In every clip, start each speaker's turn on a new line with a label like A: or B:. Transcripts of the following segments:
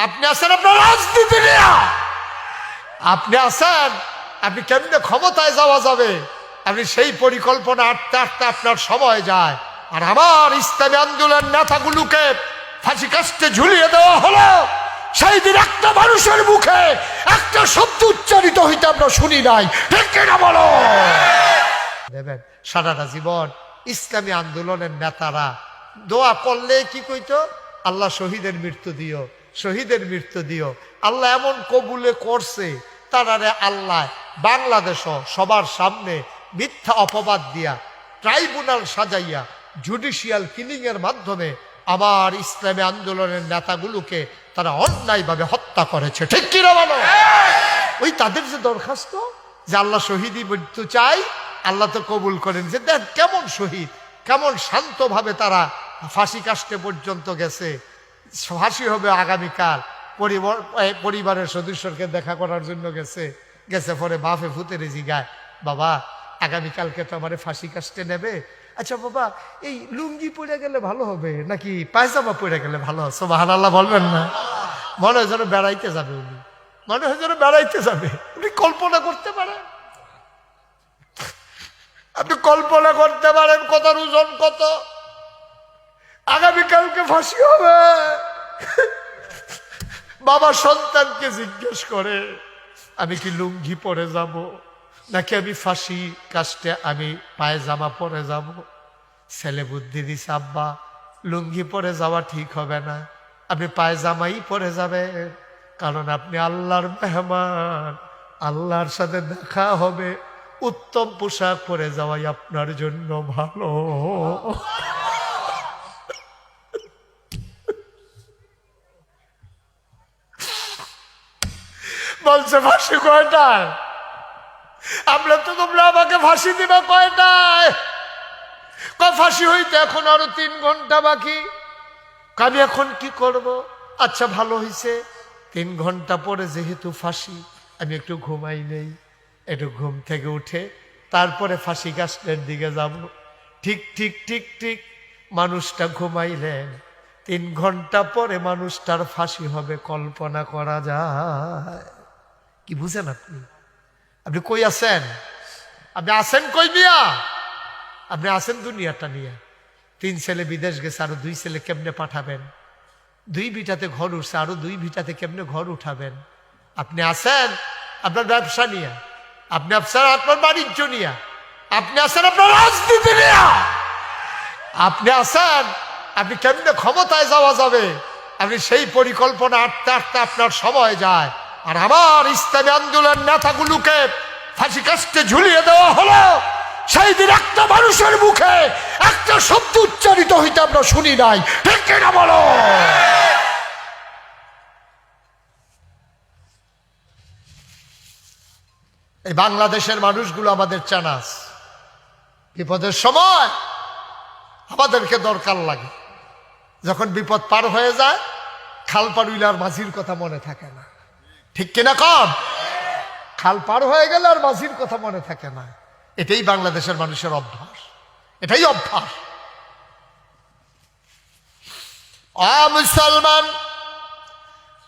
A: আপনি আছেন আপনার রাজনীতি নিয়ে, আপনি আছেন আপনি কেমনে ক্ষমতায় যাওয়া যাবে, আপনি সেই পরিকল্পনা আটতে আটতে আপনার সময় যায়। আর আমার ইসলামী আন্দোলন নেতাগুলোকে ফাঁসি কাস্টে ঝুলিয়ে দেওয়া হলো, সেই দিন একটা মানুষের মুখে একটা শব্দ উচ্চারিত হইতে আমরা শুনি নাই, ঠিক কিনা বলো? দেবেন সারাটা জীবন ইসলামী আন্দোলনের নেতারা দোয়া করলে কি কইতো, আল্লাহ শহীদের মৃত্যু দিও, শহীদের মৃত্যু দিও। আল্লাহ এমন কবুলে করছে তারারে আল্লাহ বাংলাদেশ সবার সামনে মিথ্যা অপবাদ দিয়া ট্রাইব্যুনাল সাজাইয়া জুডিশিয়াল কিলিং এর মাধ্যমে আমার ইসলামী আন্দোলনের নেতাগুলোকে তারা অন্যায়ভাবে হত্যা করেছে, ঠিক কিনা বলো? ওই তাদের যে দরখাস্ত যে আল্লাহ শহীদই মৃত্যু চাই, আল্লাহ তো কবুল করেন। যে দেখ কেমন শহীদ, কেমন শান্তভাবে তারা ফাঁসি কাস্টে পর্যন্ত গেছে। ফাঁসি হবে আগামীকাল, পরিবারের সদস্যকে দেখা করার জন্য গেছে, গেছে পরে বাফে ফুতে রেজি গায়, বাবা আগামীকালকে তো আমার ফাঁসি কাস্টে নেবে, আচ্ছা বাবা এই লুঙ্গি পরে গেলে ভালো হবে নাকি পায়জামা পরে গেলে ভালো হবে? সুবহানাল্লাহ বলবেন না? মনে হয় যেন বেড়াইতে যাবে উনি, মনে হয় যেন বেড়াইতে যাবে। উনি কল্পনা করতে পারেন, আপনি কল্পনা করতে পারেন কথার ওজন কত? আগামীকালকে ফাঁসি হবে। বাবা সন্তানকে জিজ্ঞেস করে আমি কি লুঙ্গি পরে যাব নাকি আমি ফাঁসি কাস্টে আমি পায়জামা পরে যাব? ছেলে বুদ্ধি দিছে, আব্বা লুঙ্গি পরে যাওয়া ঠিক হবে না, আপনি পায়জামাই পরে যাবেন, কারণ আপনি আল্লাহর মেহমান, আল্লাহর সাথে দেখা হবে, উত্তম পোশাক পরে যাওয়াই আপনার জন্য ভালো। বলছে ফাঁসি কয়টায়? আমরা তো তোমরা আমাকে ফাঁসি দিবা কয়টায়? ফাঁসি হইতে এখন আরো 3 ঘন্টা বাকি, আমি এখন কি করব? আচ্ছা ভালো হইছে, 3 ঘন্টা পরে যেহেতু ফাঁসি, আমি একটু ঘুমাই নেই, একটু ঘুম থেকে উঠে তারপরে ফাঁসি কাস্টের দিকে যাব। ঠিক ঠিক ঠিক ঠিক মানুষটা ঘুমাইলেন, 3 ঘন্টা পরে মানুষটার ফাঁসি হবে, কল্পনা করা যায় কি? বুঝেন আপনি? আপনি কই আছেন? আপনি আছেন কই নিয়া? আপনি আছেন দুনিয়াটা নিয়ে। 3 ছেলে বিদেশ গেছে, আরো 2 ছেলে কেমনে পাঠাবেন? 2 ভিটাতে ঘর উঠছে, আরো 2 ভিটাতে কেমনে ঘর উঠাবেন? আপনি আছেন আপনার ব্যবসা নিয়ে, আপনি আছেন আপনার বাণিজ্য নিয়ে, আপনি আছেন আপনার রাজনীতি নিয়ে, আপনি আছেন আপনি কেমনে ক্ষমতায় যাওয়া যাবে, আপনি সেই পরিকল্পনা আটতে আটতে আপনার সময় যায়। আর আমার ইসলামী আন্দোলন নেতাগুলোকে ফাঁসি কাস্টে ঝুলিয়ে দেওয়া হলো, সেই দিন একটা মানুষের মুখে একটা শব্দ উচ্চারিত হইতে আমরা শুনি নাই, ঠিক কিনা বলো? এই বাংলাদেশের মানুষগুলো আমাদের চানাস, বিপদের সময় আমাদেরকে দরকার লাগে। যখন বিপদ পার হয়ে যায়, খাল পার উইলার মাঝির কথা মনে থাকে না, ঠিক কিনা কম? খাল পার হয়ে গেলে আর মাঝির কথা মনে থাকে না। এটাই বাংলাদেশের মানুষের অভ্যাস, এটাই অভ্যাস। মুসলমান,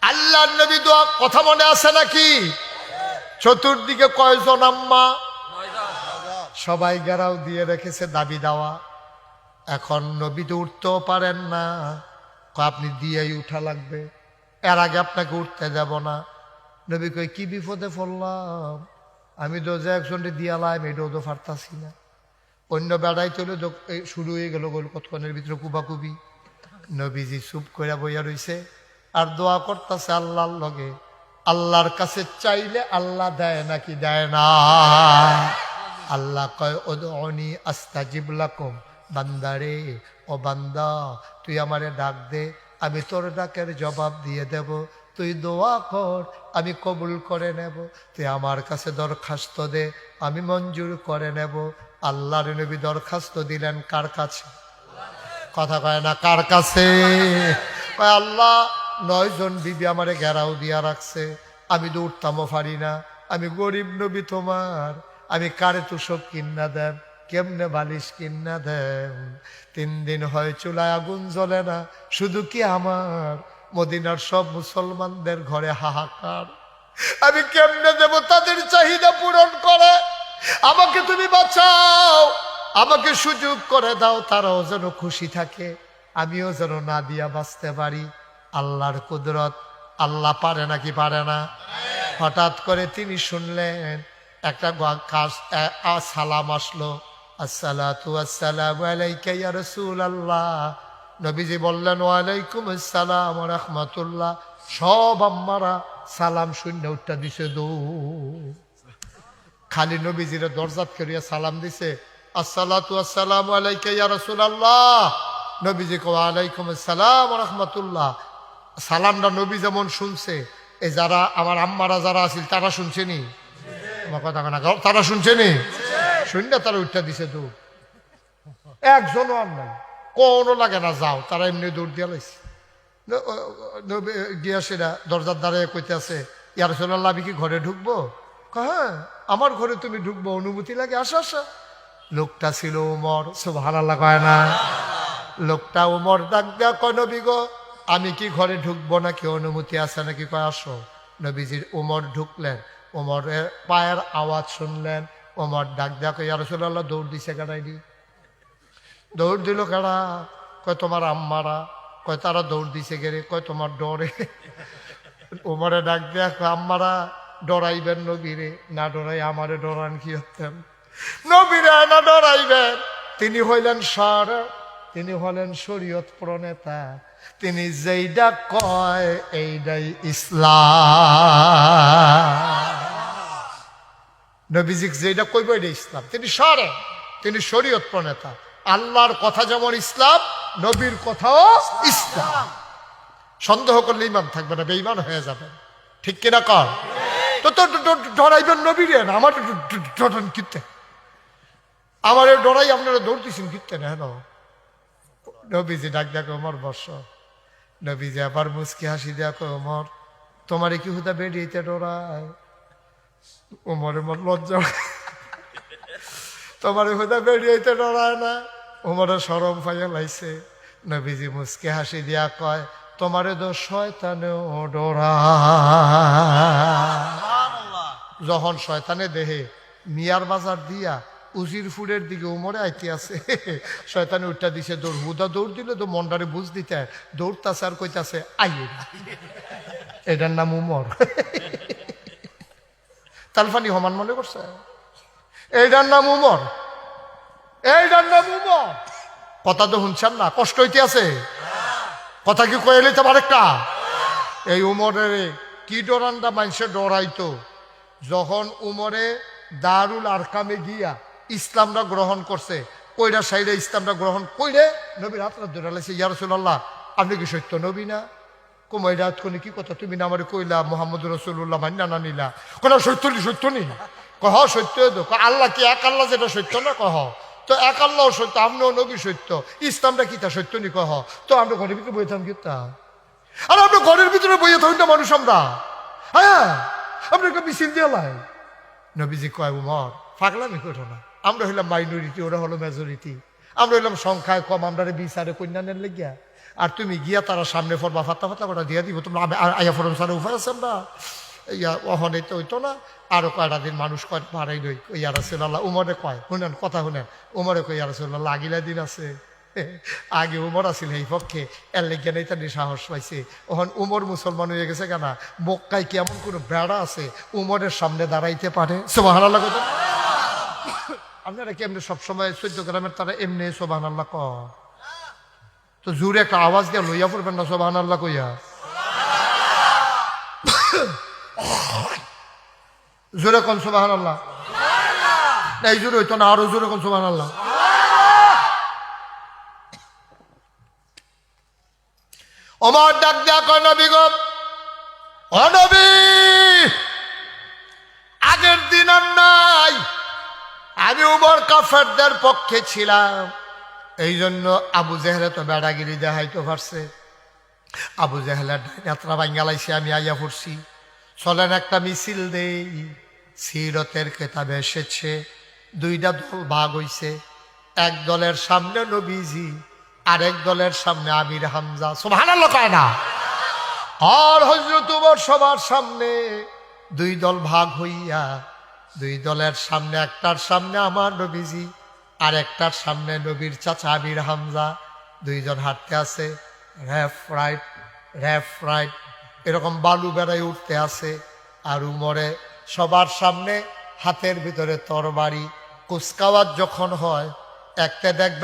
A: আল্লাহর নবী দোয়া কথা মনে আছে নাকি? চতুর্দিকে কয়জন আম্মা? সবাই গেরাও দিয়ে রেখেছে দাবি দেওয়া। এখন নবী তো উঠতেও পারেন না, আপনি দিয়েই উঠা লাগবে, এর আগে আপনাকে উঠতে দেব না। নবী কই কি বিপদে পড়লাম, আমি তো যে একজনকে দিয়ালাম এটাও তো পারতাছি না। অন্য বেড়াই চলে শুরু হয়ে গেল কতক্ষণের ভিতরে কুবাকুবি। নবীজি চুপ করে বইয়া রইছে আর দোয়া করতেছে আল্লাহর লগে। আল্লাহর কাছে চাইলে আল্লাহ দেয় নাকি দেয় না? আল্লাহ কয় উদউনি আস্তাজিব লাকুম, বান্দারে ও বান্দা তুই আমারে ডাক দে, আমি তোর ডাকের জবাব দিয়ে দেব। তুই দোয়া কর, আমি কবুল করে নেব। তুই আমার কাছে দরখাস্ত দে, আমি মঞ্জুর করে নেব। আল্লাহর নবী দরখাস্ত দিলেন কার কাছে? কথা কয় না, কার কাছে? কয় আল্লাহ 9 জন বিবি আমারে ঘেরাও দিয়া রাখছে, আমি তো উঠতামও পারি না, আমি গরিব নবী তোমার, আমি কারে তুষক কিন্না দেব, কেমনে বালিশ কিন্না দেব? 3 দিন হয় চুলায় আগুন জ্বলে না, শুধু কি আমার মদিনার সব মুসলমানদের ঘরে হাহাকার। আমি কেমনে দেব তাদের চাহিদা পূরণ করে? আমাকে তুমি বাঁচাও, আমাকে সুযোগ করে দাও, তারাও যেন খুশি থাকে, আমিও যেন না দিয়া বাঁচতে পারি। আল্লাহর কুদরত। আল্লাহ পারে নাকি পারে না? হঠাৎ করে তিনি শুনলেন একটা সালাম আসলো, আসসালাতু আসসালামু আলাইকা ইয়া রাসূলুল্লাহ। নবীজি বললেন ওয়ালাইকুম আসসালাম ওয়া রাহমাতুল্লাহ। সব আম্মারা সালাম শূন্য উঠটা দিছে দৌড়। খালি নবীজির দরজাত করিয়া সালাম দিছে, আসসালাতু আসসালামু আলাইকা ইয়া রাসূলুল্লাহ। নবীজি কো ওয়ালাইকুম আসসালাম ওয়া রাহমাতুল্লাহ। সালামটা নবী যেমন শুনছে, এই যারা আমার আম্মারা যারা আছিল তারা শুনছেনি? আমার কথা না, তারা শুনছেনি? শূন্য তারা উঠটা দিছে দৌড়। একজনও আর নাই, কোনো লাগে না, যাও। তারা এমনি দৌড় দিয়া লাইছে। গিয়া সেটা দরজার দ্বারে কইতে আছে, ইয়া রাসূলুল্লাহ আমি কি ঘরে ঢুকবো? হ্যাঁ, আমার ঘরে তুমি ঢুকবো, অনুমতি লাগে, আসা আসা। লোকটা ছিল উমর, সুবহানাল্লাহ কয় না? লোকটা উমর ডাক দেয়া কয়, নবী গো আমি কি ঘরে ঢুকবো নাকি, অনুমতি আছে নাকি? কয় আসো। নবীজির উমর ঢুকলেন, উমরের পায়ের আওয়াজ শুনলেন, উমর ডাক দেয়া কয়, ইয়া রাসূলুল্লাহ দৌড় দিছে কেডাইনি? দৌড় দিল কেডা? কয় তোমার আম্মারা। কয় তারা দৌড় দিছে গেরে। কয় তোমার ডরে। উমরে ডাক দেয়া কয়, আম্মারা ডরাইবেন নবীরে? না ডরাই, আমারে ডরান কি হতেন? নবীরে না ডরাইবেন। তিনি হইলেন তিনি হলেন শরীয়ত প্রণেতা। তিনি যেইটা কয় এইটাই ইসলাম। নবীজি যেটা কইব এটা ইসলাম। তিনি তিনি শরীয়ত প্রণেতা। আল্লাহর কথা যেমন ইসলাম, নবীর কথাও ইসলাম। সন্দেহ করলে ইমান থাকবে না, বেঈমান হয়ে যাবে। ঠিক কিনা কর? তো ডরাইবেন নবীরে না, আমার ডরান কিনতে, আমার ডরাই আপনারা দৌড়তেছেন কিনতে না। হেন নবীজি ডাক দেখো, ওমর বর্ষ। নবীজি আবার মুস্কি হাসি দেখো, ওমর তোমারে কি হুদা বেরিয়েতে ডরায়? ওমরে মোর লজ্জা, তোমার হুদা বেরিয়েতে ডরায় না? ওমরে শরম পাইয়া লাইছে। নবীজি মুস্কি হাসি দিয়া কয়, তোমারে তো শয়তানেও ডরায়। যখন শয়তানে দেহে মিয়ার বাজার দিয়া উজির ফুডের দিকে উমরে আইতে আছে, শয়তানে উঠটা দিছে দৌড়। হুদা দৌড় দিলে তো মনটারে বুঝ দিতে, দৌড়তাছে আর কইতাছে আইয়ে। এটার নাম উমর। তালফানি হমান মনে করছে? এইটার নাম উমর, এইটার নাম উমর। কথা তো শুনছেন না? কষ্ট হইতে আছে? কথা কি কয়ে লইতে পারেকটা? এই উমরের কি ডরানটা মানুষের ডরাইতো, যখন উমরে দারুল আরকামে গিয়া ইসলামটা গ্রহণ করছে, কইরা সাইডে ইসলামটা গ্রহণ কইরে নবীর হাতটা ধরে লাইছে, ইয়া রাসূলুল্লাহ আপনি কি সত্য নবী না? কমাই রাত কোনে কি কথা, তুমি না আমারে কইলা মুহাম্মদ রাসূলুল্লাহ মান্না না নিলা? কোনা সত্য নি? সত্য নি? কহ সত্য তো। আল্লাহ কি এক আল্লাহ, যেটা সত্য না? কহ তো এক আল্লাহ সত্য, আপনিও নবী সত্য, ইসলামটা কি তা সত্য নি? কহ তো। আমরা ঘরের ভিতরে বইতাম কি তা? আর আমরা ঘরের ভিতরে বইয়ে থাকি না মানুষ আমরা? হ্যাঁ, আপনি একটা মিছিল দিয়ে লাই। নবীজি কয়, উমর পাগলামি করো না, আমরা হইলাম মাইনরিটি, ওরা হলো মেজরিটি, আমরা হইলাম সংখ্যায় কম, আমরা বিচারে কন্যানের লেগিয়া। আর তুমি গিয়া তারা সামনে ফরবা, ফাতা ফাতা ওটা দিয়ে দিব, তোমরা আয়া ফরম সারে উপায় আছে আমরা ইয়া অহনে তো হইতো না। আরো কয়টা দিন মানুষ কয় পারাই লই, ইয়া রাসূলুল্লাহ। উমরে কয়, শুনেন কথা শুনেন, উমরে কয়, ইয়া রাসূলুল্লাহ আগিলা দিন আছে, আগে উমর আছিল এই পক্ষে, এর লেগে নেই তার সাহস পাইছে। ওখান উমর মুসলমান হয়ে গেছে কেনা, মক্কায় কি এমন কোন বেড়া আছে উমরের সামনে দাঁড়াইতে পারে? সুবহানাল্লাহ কথা। আপনারা কি এমনি সবসময় 14 গ্রামের তারা এমনি সুবহানাল্লাহ ক? তো জোরে একটা আওয়াজ দিয়ে লইয়া পড়বেন না সুবহানাল্লাহ কইয়া? জোরে কোন সুবহানাল্লাহ? এই জোরে হইতো না, আরো জোরে কোন সুবহানাল্লাহ? ওমর ডাক দেয়া কয়, নবী গো, ও নবী, আগের দিন আর নাই, আমি উমর কাফেরদের পক্ষে ছিলাম, এই জন্য আবু জেহেলে তো বেড়াগিরি দেখাইতে পারছে। আবু জেহেলের যাত্রা বাঙ্গালাইছে, আমি আইয়া পড়ছি। চলেন একটা মিছিল দেই। সিরতের কেতাবে এসেছে দুইটা দল ভাগ হইছে, এক দলের সামনে নবীজি, আরেক দলের সামনে আমির হামজা। সুবহানাল্লাহ কয় না? আর হযরত ওমর সবার সামনে দুই দল ভাগ হইয়া, দুই দলের সামনে, একটার সামনে আমার নবীজি আর একটার সামনে নবীর চাচা আমির হামজা, দুইজন হাঁটতে আছে লেফট রাইট এরকম বালু বেড়ায় উঠতে আছে। আর উমরে সবার সামনে হাতের ভিতরে তরবারি। কুচকাওয়াজ যখন হয়, একটা দেখবেন